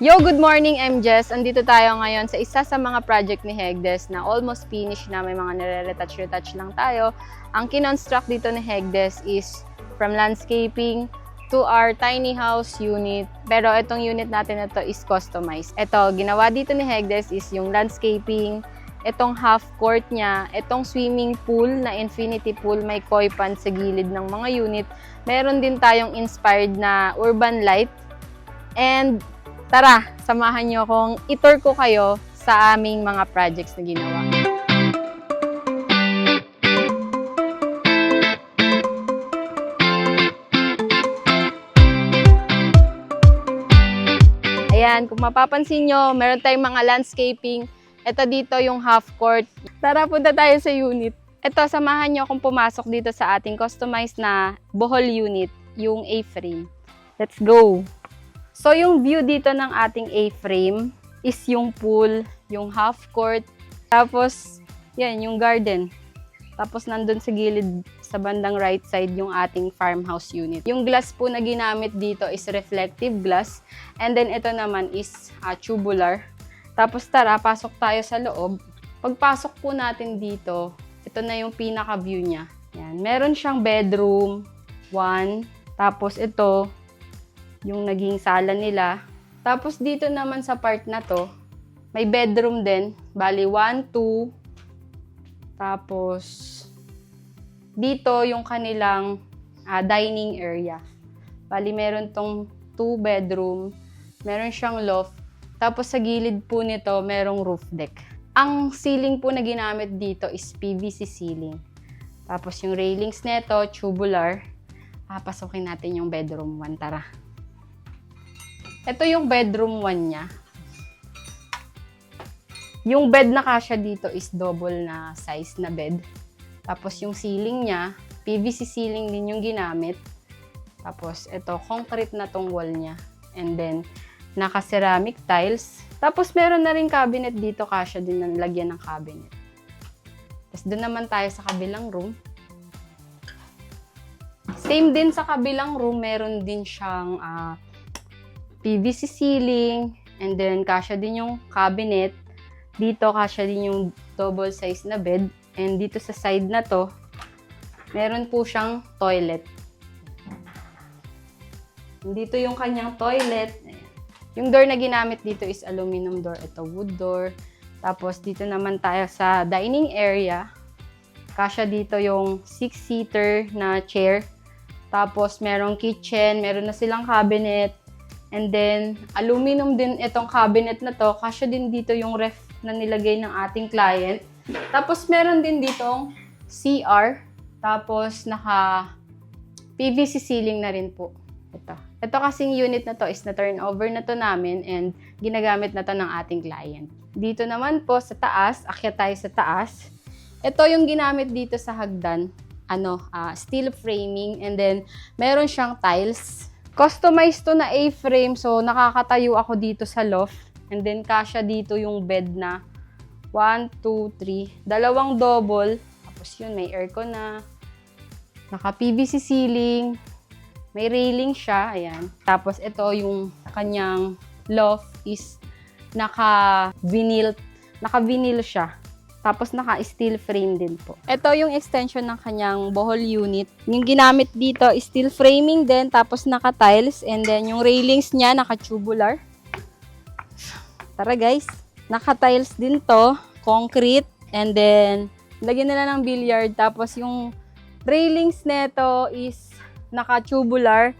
Yo, good morning, I'm Jess. Andito tayo ngayon sa isa sa mga project ni Hegdes na almost finished na, may mga nire-retouch lang tayo. Ang kinonstruct dito ni Hegdes is from landscaping to our tiny house unit. Pero itong unit natin na to is customized. Ito, ginawa dito ni Hegdes is yung landscaping, itong half court niya, itong swimming pool na infinity pool, may koi pond sa gilid ng mga unit. Meron din tayong inspired na urban light. And tara, samahan nyo akong i-tour ko kayo sa aming mga projects na ginawa. Ayan, kung mapapansin nyo, meron tayong mga landscaping. Ito dito yung half court. Tara, punta tayo sa unit. Ito, samahan nyo akong pumasok dito sa ating customized na Bohol unit, yung A-frame. Let's go! So, yung view dito ng ating A-frame is yung pool, yung half court, tapos, yan, yung garden. Tapos, nandun sa gilid, sa bandang right side, yung ating farmhouse unit. Yung glass po na ginamit dito is reflective glass. And then, ito naman is tubular. Tapos, tara, pasok tayo sa loob. Pagpasok po natin dito, ito na yung pinaka-view niya. Yan. Meron siyang bedroom, 1. Tapos, ito, yung naging sala nila. Tapos dito naman sa part na to, may bedroom din. Bali 1, 2. Tapos dito yung kanilang dining area. Bali meron tong 2 bedroom. Meron siyang loft. Tapos sa gilid po nito, merong roof deck. Ang ceiling po na ginamit dito is PVC ceiling. Tapos yung railings nito, tubular. Papasokin natin yung bedroom 1. Tara. Ito yung bedroom 1 niya. Yung bed na kasya dito is double na size na bed. Tapos yung ceiling niya, PVC ceiling din yung ginamit. Tapos ito, concrete na tong wall niya. And then, naka-ceramic tiles. Tapos meron na rin cabinet dito, kasya din na lagyan ng cabinet. Tapos doon naman tayo sa kabilang room. Same din sa kabilang room, meron din siyang PVC ceiling, and then kasya din yung cabinet. Dito kasya din yung double size na bed. And dito sa side na to, meron po siyang toilet. Dito yung kanyang toilet. Yung door na ginamit dito is aluminum door. Ito wood door. Tapos dito naman tayo sa dining area. Kasya dito yung 6-seater na chair. Tapos merong kitchen, meron na silang cabinet. And then, aluminum din itong cabinet na to. Kasya din dito yung ref na nilagay ng ating client. Tapos, meron din ditong CR. Tapos, naka PVC ceiling na rin po. Ito kasing unit na to is na-turnover na to namin and ginagamit na to ng ating client. Dito naman po sa taas, akyat tayo sa taas. Ito yung ginamit dito sa hagdan. Steel framing, and then, meron siyang tiles. Customized to na A-frame, so nakakatayo ako dito sa loft. And then, kasya dito yung bed na 1, 2, 3. Dalawang double. Tapos yun, may aircon na. Naka-PVC ceiling. May railing siya. Ayan. Tapos ito yung kanyang loft is naka-vinyl siya. Tapos naka-steel frame din po. Ito yung extension ng kanyang Bohol unit. Yung ginamit dito is steel framing din, tapos naka-tiles. And then yung railings niya naka-tubular. Tara guys. Naka-tiles din to. Concrete. And then, lagyan nila ng billiard. Tapos yung railings nito is naka-tubular.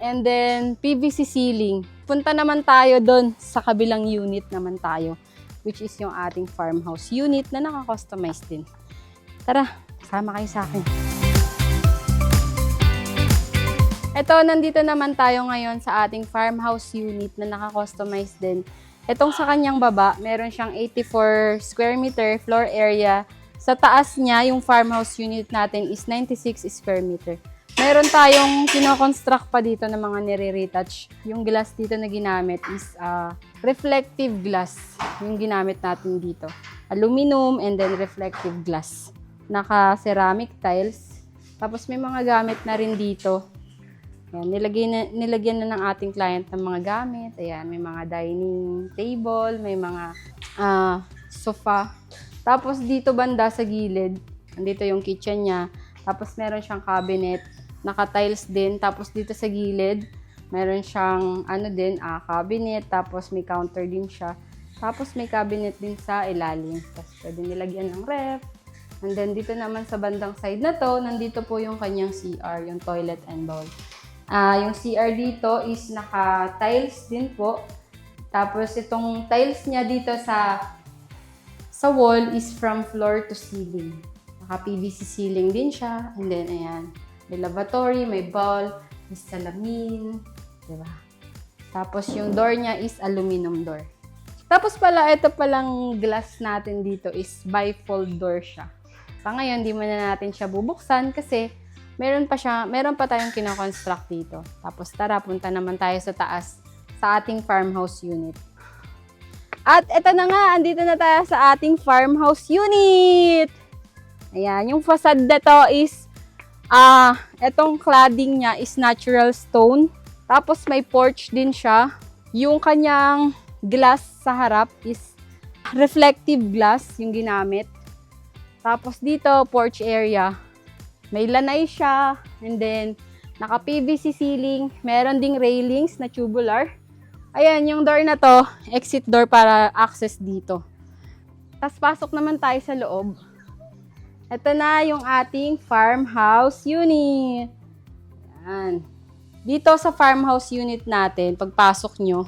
And then, PVC ceiling. Punta naman tayo doon sa kabilang unit naman tayo, which is yung ating farmhouse unit na naka-customize din. Tara, sama kayo sa akin. Ito, nandito naman tayo ngayon sa ating farmhouse unit na naka-customize din. Itong sa kanyang baba, meron siyang 84 square meter floor area. Sa taas niya, yung farmhouse unit natin is 96 square meter. Meron tayong kino-construct pa dito ng mga nire-retouch. Yung glass dito na ginamit is reflective glass. Yung ginamit natin dito. Aluminum and then reflective glass. Naka-ceramic tiles. Tapos may mga gamit na rin dito Ayan, nilagyan na ng ating client ng mga gamit. Ayan, may mga dining table, may mga sofa. Tapos dito banda sa gilid, andito yung kitchen niya. Tapos meron siyang cabinet, naka-tiles din. Tapos dito sa gilid, meron siyang cabinet. Tapos may counter din siya. Tapos may cabinet din sa ilalim. Tapos pwede nilagyan ng ref. And then dito naman sa bandang side na to, nandito po yung kanyang CR, yung toilet and bowl. Yung CR dito is naka-tiles din po. Tapos itong tiles niya dito sa wall is from floor to ceiling. Naka-PVC ceiling din siya. And then ayan, may lavatory, may bowl, may salamin, diba? Tapos yung door niya is aluminum door. Tapos pala, ito palang glass natin dito is bifold door siya. Sa ngayon, di na natin siya bubuksan kasi meron pa tayong kino-construct dito. Tapos tara, punta naman tayo sa taas sa ating farmhouse unit. At eto na nga, andito na tayo sa ating farmhouse unit. Ayan, yung facade na to is etong cladding niya is natural stone. Tapos may porch din siya. Yung kanyang glass sa harap is reflective glass yung ginamit. Tapos dito, porch area. May lanay siya, and then naka-PVC ceiling, meron ding railings na tubular. Ayan, yung door na to, exit door para access dito. Tapos pasok naman tayo sa loob. Ito na yung ating farmhouse unit. Ayan. Dito sa farmhouse unit natin, pagpasok nyo,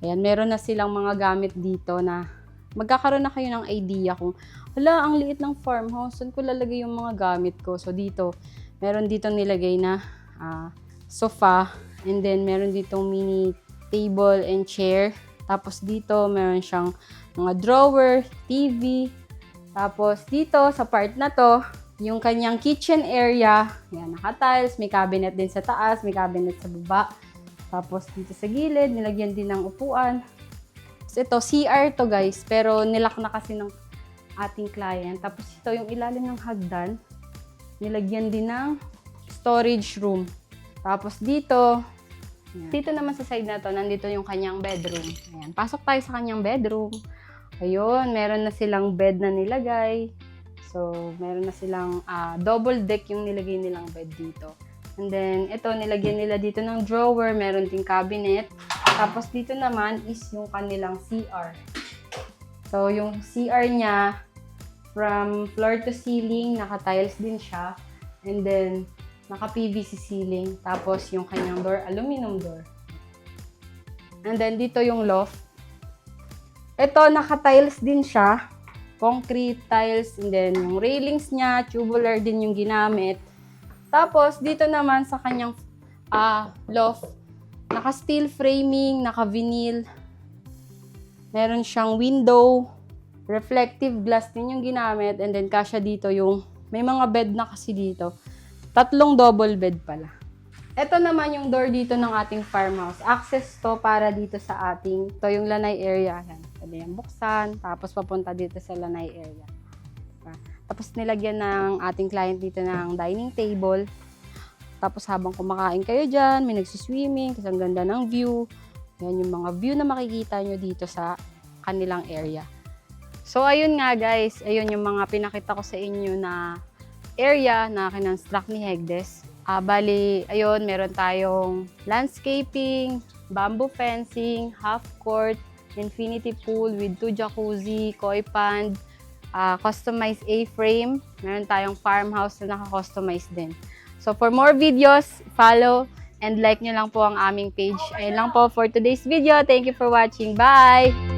ayan, meron na silang mga gamit dito na magkakaroon na kayo ng idea kung hala, ang liit ng farmhouse. Saan ko lalagay yung mga gamit ko? So, dito, meron dito nilagay na sofa. And then, meron ditong mini table and chair. Tapos, dito, meron siyang mga drawer, TV. Tapos, dito, sa part na to, yung kanyang kitchen area. Yan, naka-tiles. May cabinet din sa taas. May cabinet sa baba. Tapos, dito sa gilid, nilagyan din ng upuan. So, ito, CR to guys. Pero, nilak na kasi ng ating client. Tapos ito yung ilalim ng hagdan. Nilagyan din ng storage room. Tapos dito naman sa side na to, nandito yung kanyang bedroom. Ayan. Pasok tayo sa kanyang bedroom. Ayun, meron na silang bed na nilagay. So, meron na silang double deck yung nilagay nilang bed dito. And then, ito, nilagyan nila dito ng drawer. Meron ding cabinet. Tapos dito naman is yung kanilang CR. So, yung CR niya, from floor to ceiling, naka-tiles din siya. And then, naka-PVC ceiling. Tapos, yung kanyang door, aluminum door. And then, dito yung loft. Ito, naka-tiles din siya. Concrete tiles. And then, yung railings niya, tubular din yung ginamit. Tapos, dito naman sa kanyang loft, naka-steel framing, naka-vinyl. Meron siyang window, reflective glass din yung ginamit, and then kasya dito yung, may mga bed na kasi dito. 3 double bed pala. Ito naman yung door dito ng ating farmhouse. Access to para dito sa ating, to yung lanay area. Yan, pwede yung buksan, tapos papunta dito sa lanay area. Tapos nilagyan ng ating client dito ng dining table. Tapos habang kumakain kayo dyan, may nagsiswimming, kasi ang ganda ng view. Yan yung mga view na makikita nyo dito sa kanilang area. So, ayun nga guys. Ayun yung mga pinakita ko sa inyo na area na kinonstruct ni Hegdes. Bali, ayun, meron tayong landscaping, bamboo fencing, half court, infinity pool with 2 jacuzzi, koi pond, customized A-frame. Meron tayong farmhouse na naka-customize din. So, for more videos, follow and like nyo lang po ang aming page. Ayun lang po for today's video. Thank you for watching. Bye!